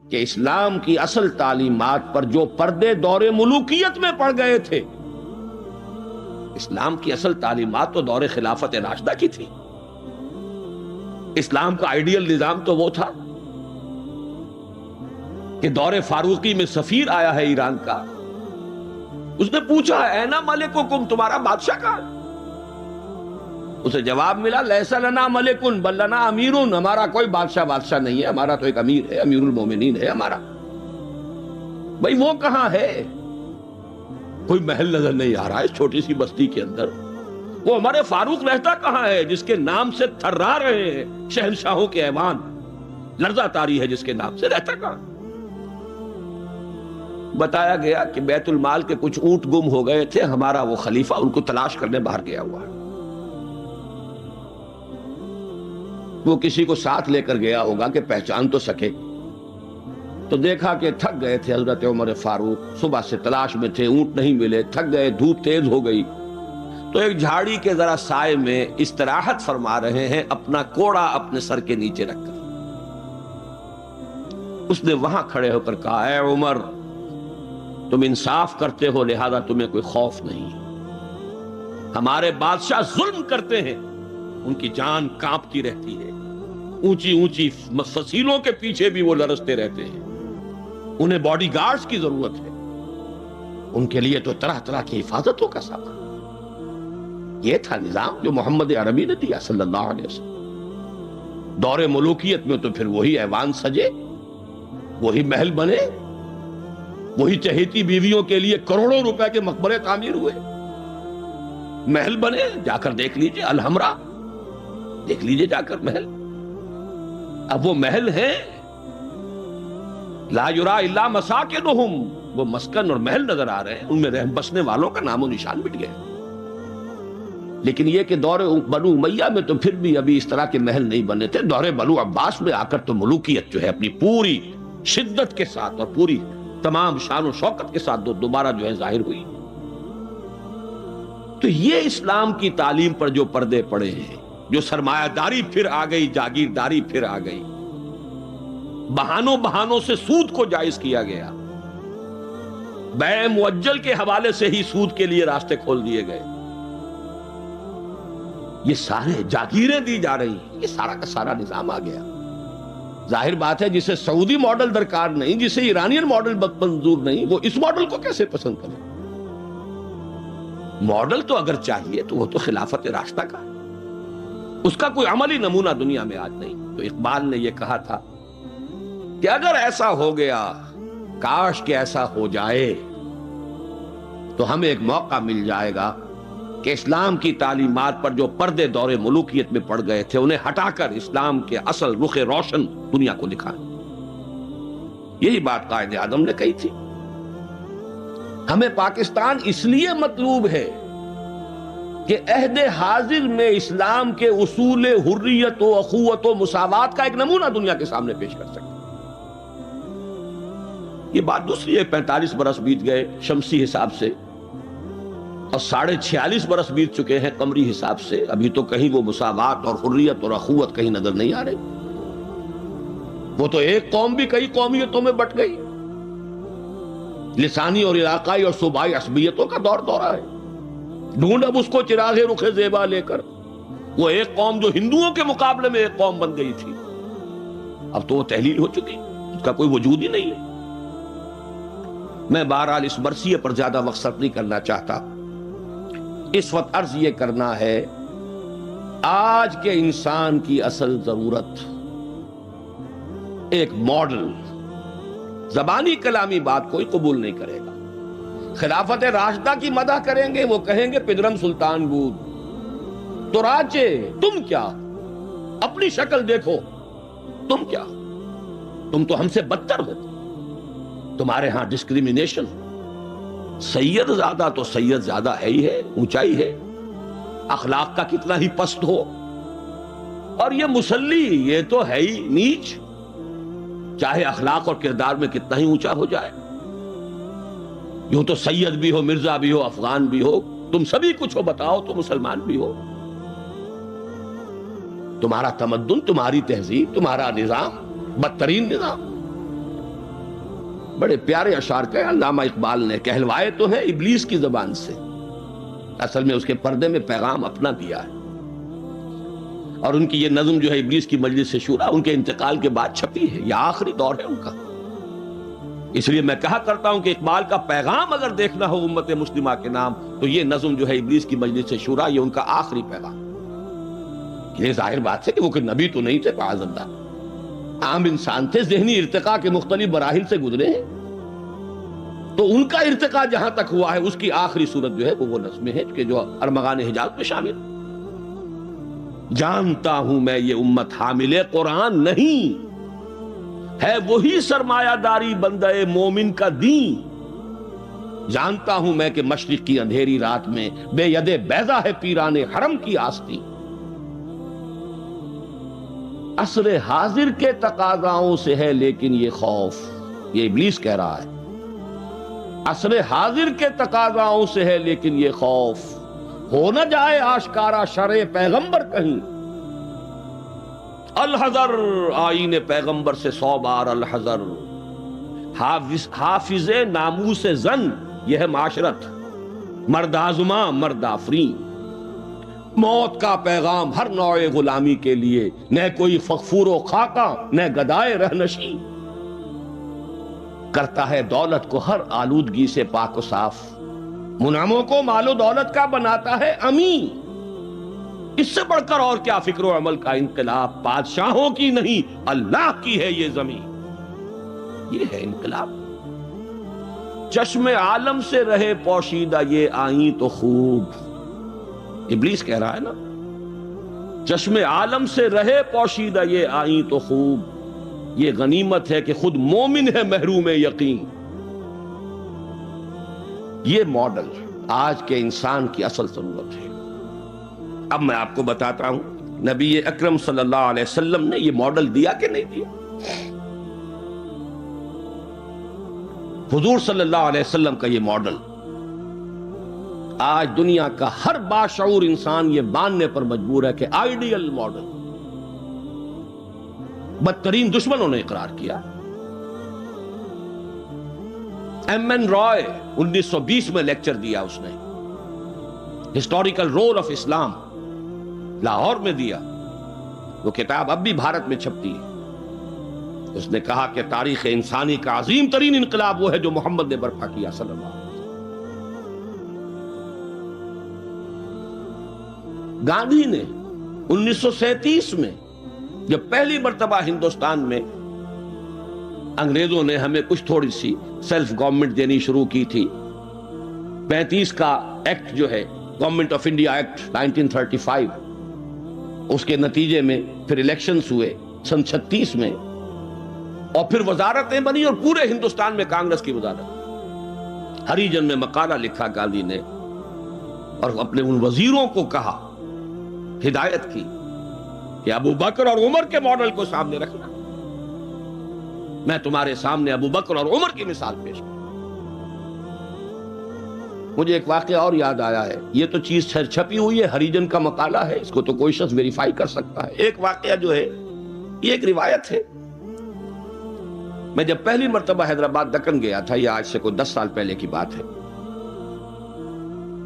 کہ اسلام کی اصل تعلیمات پر جو پردے دور ملوکیت میں پڑ گئے تھے، اسلام کی اصل تعلیمات تو دور خلافت راشدہ کی تھی. اسلام کا آئیڈیل نظام تو وہ تھا کہ دور فاروقی میں سفیر آیا ہے ایران کا، اس نے پوچھا اینا ملککم، تمہارا بادشاہ کہاں ہے؟ اسے جواب ملا لیس لنا ملکن بل لنا امیرن، ہمارا کوئی بادشاہ نہیں ہے، ہمارا تو ایک امیر ہے، امیر المومنین ہے ہمارا. بھئی وہ کہاں ہے؟ کوئی محل نظر نہیں آ رہا ہے اس چھوٹی سی بستی کے اندر. وہ ہمارے فاروق رہتا کہاں ہے جس کے نام سے تھرا رہے ہیں شہنشاہوں کے ایوان، لرزہ طاری ہے جس کے نام سے، رہتا کہاں؟ بتایا گیا کہ بیت المال کے کچھ اونٹ گم ہو گئے تھے، ہمارا وہ خلیفہ ان کو تلاش کرنے باہر گیا ہوا ہے. وہ کسی کو ساتھ لے کر گیا ہوگا کہ پہچان تو سکے. تو دیکھا کہ تھک گئے تھے حضرت عمر فاروق، صبح سے تلاش میں تھے، اونٹ نہیں ملے، تھک گئے، دھوپ تیز ہو گئی، تو ایک جھاڑی کے ذرا سائے میں استراحت فرما رہے ہیں اپنا کوڑا اپنے سر کے نیچے رکھ کر. اس نے وہاں کھڑے ہو کر کہا اے عمر، تم انصاف کرتے ہو لہذا تمہیں کوئی خوف نہیں. ہمارے بادشاہ ظلم کرتے ہیں، ان کی جان کانپتی رہتی ہے، اونچی اونچی فصیلوں کے پیچھے بھی وہ لرزتے رہتے ہیں، انہیں باڈی گارڈز کی ضرورت ہے، ان کے لیے تو طرح طرح کی حفاظتوں کا سامان. یہ تھا نظام جو محمد عربی نے دیا صلی اللہ علیہ وسلم. دور ملوکیت میں تو پھر وہی ایوان سجے، وہی محل بنے، وہی چہیتی بیویوں کے لیے کروڑوں روپے کے مقبرے تعمیر ہوئے، محل بنے. جا کر دیکھ لیجئے الحمرا، دیکھ لیجئے جا کر محل. اب وہ محل ہیں لا یرا الا مساکنہم، وہ مسکن اور محل نظر آ رہے ہیں، ان میں بسنے والوں کا نام و نشان مٹ گئے. لیکن یہ کہ دور بنو امیہ میں تو پھر بھی ابھی اس طرح کے محل نہیں بنے تھے. دور بنو عباس میں آ کر تو ملوکیت جو ہے اپنی پوری شدت کے ساتھ اور پوری تمام شان و شوکت کے ساتھ دوبارہ جو ہے ظاہر ہوئی. تو یہ اسلام کی تعلیم پر جو پردے پڑے ہیں، جو سرمایہ داری پھر آ گئی، جاگیرداری پھر آ گئی، بہانوں سے سود کو جائز کیا گیا، بیع مؤجل کے حوالے سے ہی سود کے لیے راستے کھول دیے گئے، یہ سارے جاگیریں دی جا رہی ہیں، یہ سارا کا سارا نظام آ گیا. ظاہر بات ہے جسے سعودی ماڈل درکار نہیں، جسے ایرانین ماڈل منظور نہیں، وہ اس ماڈل کو کیسے پسند کرے؟ ماڈل تو اگر چاہیے تو وہ تو خلافت راشدہ کا ہے، اس کا کوئی عملی نمونہ دنیا میں آج نہیں. تو اقبال نے یہ کہا تھا کہ اگر ایسا ہو گیا، کاش کہ ایسا ہو جائے، تو ہمیں ایک موقع مل جائے گا کہ اسلام کی تعلیمات پر جو پردے دور ملوکیت میں پڑ گئے تھے انہیں ہٹا کر اسلام کے اصل رخ روشن دنیا کو دکھائیں. یہی بات قائد اعظم نے کہی تھی. ہمیں پاکستان اس لیے مطلوب ہے کہ عہد حاضر میں اسلام کے اصول حریت و اخوت و مساوات کا ایک نمونہ دنیا کے سامنے پیش کر سکے. یہ بات دوسری ہے، 45 برس بیت گئے شمسی حساب سے اور 46.5 برس بیت چکے ہیں قمری حساب سے، ابھی تو کہیں وہ مساوات اور حریت اور اخوت کہیں نظر نہیں آ رہی. وہ تو ایک قوم بھی کئی قومیتوں میں بٹ گئی، لسانی اور علاقائی اور صوبائی عصبیتوں کا دور دورہ ہے. ڈھونڈ اب اس کو چراغ رخ زیبا لے کر. وہ ایک قوم جو ہندوؤں کے مقابلے میں ایک قوم بن گئی تھی، اب تو وہ تحلیل ہو چکی، اس کا کوئی وجود ہی نہیں ہے. میں بہرحال اس مرثیے پر زیادہ وقت صرف نہیں کرنا چاہتا. اس وقت عرض یہ کرنا ہے، آج کے انسان کی اصل ضرورت ایک ماڈل. زبانی کلامی بات کوئی قبول نہیں کرے گا. خلافت راشدہ کی مدح کریں گے، وہ کہیں گے پدرم سلطان بود. تو راچے تم کیا، اپنی شکل دیکھو، تم کیا، تم تو ہم سے بدتر ہو. تمہارے ہاں ڈسکریمنیشن، سید زیادہ تو سید زیادہ ہے ہی ہے، اونچائی ہے، اخلاق کا کتنا ہی پست ہو، اور یہ مسلی یہ تو ہے ہی نیچ، چاہے اخلاق اور کردار میں کتنا ہی اونچا ہو جائے. یوں تو سید بھی ہو، مرزا بھی ہو، افغان بھی ہو، تم سبھی کچھ ہو، بتاؤ تو مسلمان بھی ہو. تمہارا تمدن، تمہاری تہذیب، تمہارا نظام بدترین نظام. بڑے پیارے اشعار کہے علامہ اقبال نے، کہلوائے تو ہیں ابلیس کی زبان سے، اصل میں اس کے پردے میں پیغام اپنا دیا ہے۔ اور ان کی یہ نظم جو ہے ابلیس کی مجلس شورا، ان کے انتقال کے بعد چھپی ہے، یہ آخری دور ہے ان کا۔ اس لیے میں کہا کرتا ہوں کہ اقبال کا پیغام اگر دیکھنا ہو امت مسلمہ کے نام تو یہ نظم جو ہے ابلیس کی مجلس شورا، یہ ان کا آخری پیغام۔ یہ ظاہر بات ہے کہ وہ کوئی نبی تو نہیں تھے معاذ اللہ، عام انسان تھے، ذہنی ارتقاء کے مختلف مراحل سے گزرے ہیں، تو ان کا ارتقاء جہاں تک ہوا ہے اس کی آخری صورت جو ہے وہ نظمیں ہیں کہ جو ارمغان حجاز میں شامل۔ جانتا ہوں میں یہ امت حامل قرآن نہیں، ہے وہی سرمایہ داری بندہ مومن کا دین۔ جانتا ہوں میں کہ مشرق کی اندھیری رات میں بے ید بیضا ہے پیران حرم کی آستی۔ عصر حاضر کے تقاضاؤں سے ہے لیکن یہ خوف، یہ ابلیس کہہ رہا ہے، عصر حاضر کے تقاضاؤں سے ہے لیکن یہ خوف، ہو نہ جائے آشکارا شرع پیغمبر کہیں۔ الحذر، آئین پیغمبر سے 100 بار الحذر۔ حافظ ناموس زن، یہ ہے معاشرت، مرد آزما مرد آفرین۔ موت کا پیغام ہر نوع غلامی کے لیے، نہ کوئی فغفور و خاکہ نہ گدائے رہنشین۔ کرتا ہے دولت کو ہر آلودگی سے پاک و صاف، منعموں کو مال و دولت کا بناتا ہے امین۔ اس سے بڑھ کر اور کیا فکر و عمل کا انقلاب، بادشاہوں کی نہیں اللہ کی ہے یہ زمین۔ یہ ہے انقلاب۔ چشم عالم سے رہے پوشیدہ یہ آئیں تو خوب، ابلیس کہہ رہا ہے نا، چشم عالم سے رہے پوشیدہ یہ آئیں تو خوب، یہ غنیمت ہے کہ خود مومن ہے محروم یقین۔ یہ ماڈل آج کے انسان کی اصل ضرورت ہے۔ اب میں آپ کو بتاتا ہوں نبی اکرم صلی اللہ علیہ وسلم نے یہ ماڈل دیا کہ نہیں دیا۔ حضور صلی اللہ علیہ وسلم کا یہ ماڈل آج دنیا کا ہر باشعور انسان یہ ماننے پر مجبور ہے کہ آئیڈیل ماڈل۔ بدترین دشمنوں نے اقرار کیا۔ ایم این رائے 1920 میں لیکچر دیا اس نے، ہسٹوریکل رول آف اسلام، لاہور میں دیا۔ وہ کتاب اب بھی بھارت میں چھپتی ہے۔ اس نے کہا کہ تاریخ انسانی کا عظیم ترین انقلاب وہ ہے جو محمد نے برپا کیا صلی اللہ علیہ وسلم۔ گاندھی نے 1937 میں جب پہلی مرتبہ ہندوستان میں انگریزوں نے ہمیں کچھ تھوڑی سی سیلف گورنمنٹ دینی شروع کی تھی، 35 کا ایکٹ جو ہے گورنمنٹ آف انڈیا ایکٹ 1935، اس کے نتیجے میں پھر الیکشنز ہوئے سن 36 میں، اور پھر وزارتیں بنی اور پورے ہندوستان میں کانگریس کی وزارت۔ ہریجن میں مقالہ لکھا گاندھی نے اور اپنے ان وزیروں کو کہا، ہدایت کی کہ ابو بکر اور عمر کے ماڈل کو سامنے رکھنا۔ میں تمہارے سامنے ابو بکر اور عمر کی مثال پیش کروں۔ مجھے ایک واقعہ اور یاد آیا ہے، یہ تو چیز چھپی ہوئی ہے، ہریجن کا مقالہ ہے، اس کو تو کوئی شخص ویریفائی کر سکتا ہے۔ ایک واقعہ جو ہے یہ ایک روایت ہے۔ میں جب پہلی مرتبہ حیدرآباد دکن گیا تھا، یہ آج سے کوئی 10 سال پہلے کی بات ہے،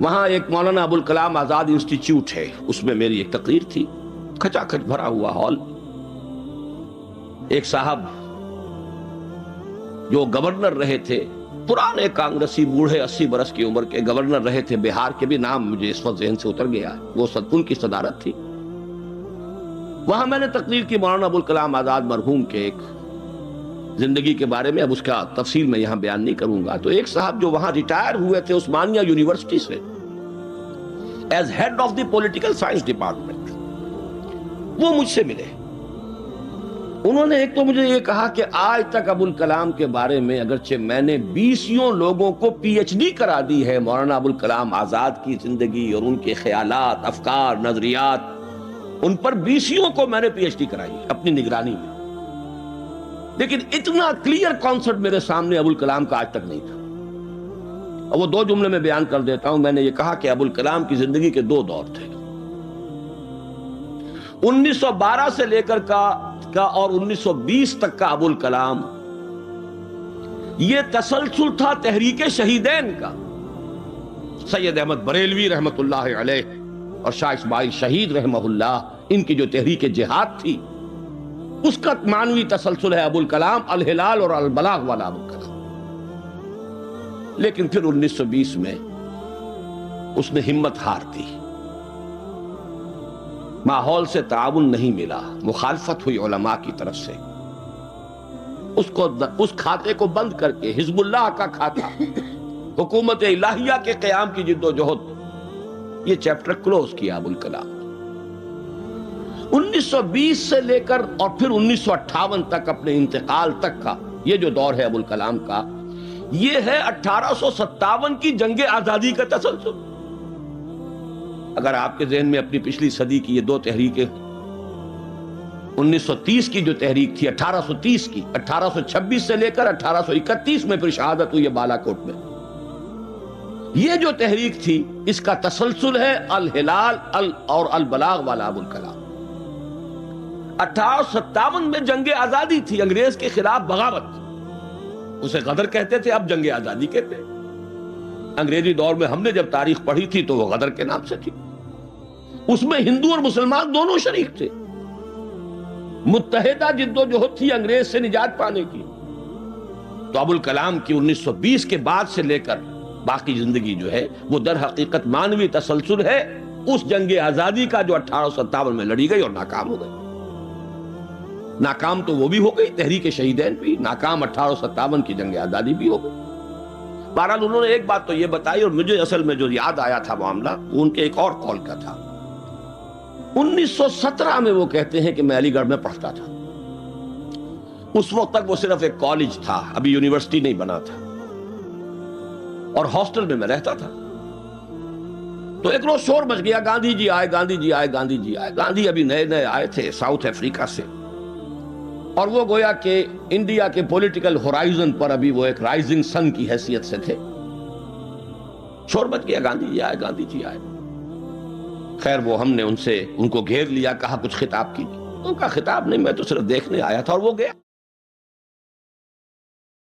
وہاں ایک مولانا ابوالکلام آزاد انسٹیٹیوٹ ہے، اس میں میری ایک تقریر تھی، کھچا کھچ بھرا ہوا ہال۔ ایک صاحب جو گورنر رہے تھے، پرانے کانگریسی، بوڑھے 80 برس کی عمر کے گورنر رہے تھے بہار کے، بھی نام مجھے اس وقت ذہن سے اتر گیا، وہ ان کی صدارت تھی۔ وہاں میں نے تقریر کی مولانا ابوالکلام آزاد مرحوم کے ایک زندگی کے بارے میں، اب اس کا تفصیل میں یہاں بیان نہیں کروں گا۔ تو ایک صاحب جو وہاں ریٹائر ہوئے تھے عثمانیہ یونیورسٹی سے as head of the political science department, وہ مجھ سے ملے۔ انہوں نے ایک تو مجھے یہ کہا کہ آج تک ابوالکلام کے بارے میں اگرچہ میں نے 20 لوگوں کو پی ایچ ڈی کرا دی ہے مولانا ابوالکلام آزاد کی زندگی اور ان کے خیالات، افکار، نظریات، ان پر 20 کو میں نے پی ایچ ڈی کرائی اپنی نگرانی میں، لیکن اتنا کلیئر کانسیپٹ میرے سامنے ابوالکلام کا آج تک نہیں تھا۔ اور وہ 2 جملے میں بیان کر دیتا ہوں۔ میں نے یہ کہا کہ ابوالکلام کی زندگی کے 2 دور تھے، 1912 سے لے کر کا اور 1920 تک کا ابوالکلام یہ تسلسل تھا تحریک شہیدین کا. سید احمد بریلوی رحمت اللہ علیہ اور شاہ اسماعیل شہید رحمہ اللہ، ان کی جو تحریک جہاد تھی اس کا معنوی تسلسل ہے ابوالکلام الہلال اور البلاغ والا ابوالکلام. لیکن پھر 1920 میں اس نے ہمت ہار دی، ماحول سے تعاون نہیں ملا، مخالفت ہوئی علماء کی طرف سے. اس کھاتے کو بند کر کے حزب اللہ کا کھاتا، حکومت الہیہ کے قیام کی جد و جہد، یہ چیپٹر کلوز کیا ابوالکلام. 1920 سے لے کر اور پھر 1958 تک، اپنے انتقال تک کا یہ جو دور ہے ابوالکلام کا، یہ ہے 1857 کی جنگ آزادی کا تسلسل. اگر آپ کے ذہن میں اپنی پچھلی صدی کی یہ دو تحریکیں، 1930 کی جو تحریک تھی 1830 کی، 1826 سے لے کر 1831 میں پھر شہادت ہوئی ہے بالا کوٹ میں، یہ جو تحریک تھی اس کا تسلسل ہے الہلال اور البلاغ والا ابوالکلام. 1857 میں جنگ آزادی تھی، انگریز کے خلاف بغاوت، اسے غدر کہتے تھے، اب جنگ آزادی کہتے ہیں. انگریزی دور میں ہم نے جب تاریخ پڑھی تھی تو وہ غدر کے نام سے تھی. اس میں ہندو اور مسلمان دونوں شریک تھے، متحدہ جد و جہد تھی انگریز سے نجات پانے کی. تو ابوالکلام کی 1920 کے بعد سے لے کر باقی زندگی جو ہے وہ در حقیقت مانوی تسلسل ہے اس جنگ آزادی کا جو 1857 میں لڑی گئی اور ناکام ہو گئی. ناکام تو وہ بھی ہو گئی، تحریک شہیدین بھی ناکام، 1857 کی جنگ آزادی بھی ہو گئی. بہرحال انہوں نے ایک بات تو یہ بتائی، اور مجھے اصل میں جو یاد آیا تھا معاملہ وہ ان کے ایک اور قول کا تھا. 1917 میں وہ کہتے ہیں کہ میں علی گڑھ میں پڑھتا تھا. اس وقت تک وہ صرف ایک کالج تھا، ابھی یونیورسٹی نہیں بنا تھا، اور ہاسٹل میں رہتا تھا. تو ایک روز شور مچ گیا، گاندھی جی آئے، گاندھی جی آئے، گاندھی جی آئے. گاندھی ابھی نئے نئے آئے تھے ساؤتھ افریقہ سے، اور وہ گویا کہ انڈیا کے پولیٹیکل ہورائزن پر ابھی وہ ایک رائزنگ سن کی حیثیت سے تھے. شور مچ گیا، گاندھی جی آئے، گاندھی جی آئے. خیر وہ ہم نے ان کو گھیر لیا، کہا کچھ خطاب کیجیے. ان کا خطاب نہیں، میں تو صرف دیکھنے آیا تھا، اور وہ گیا.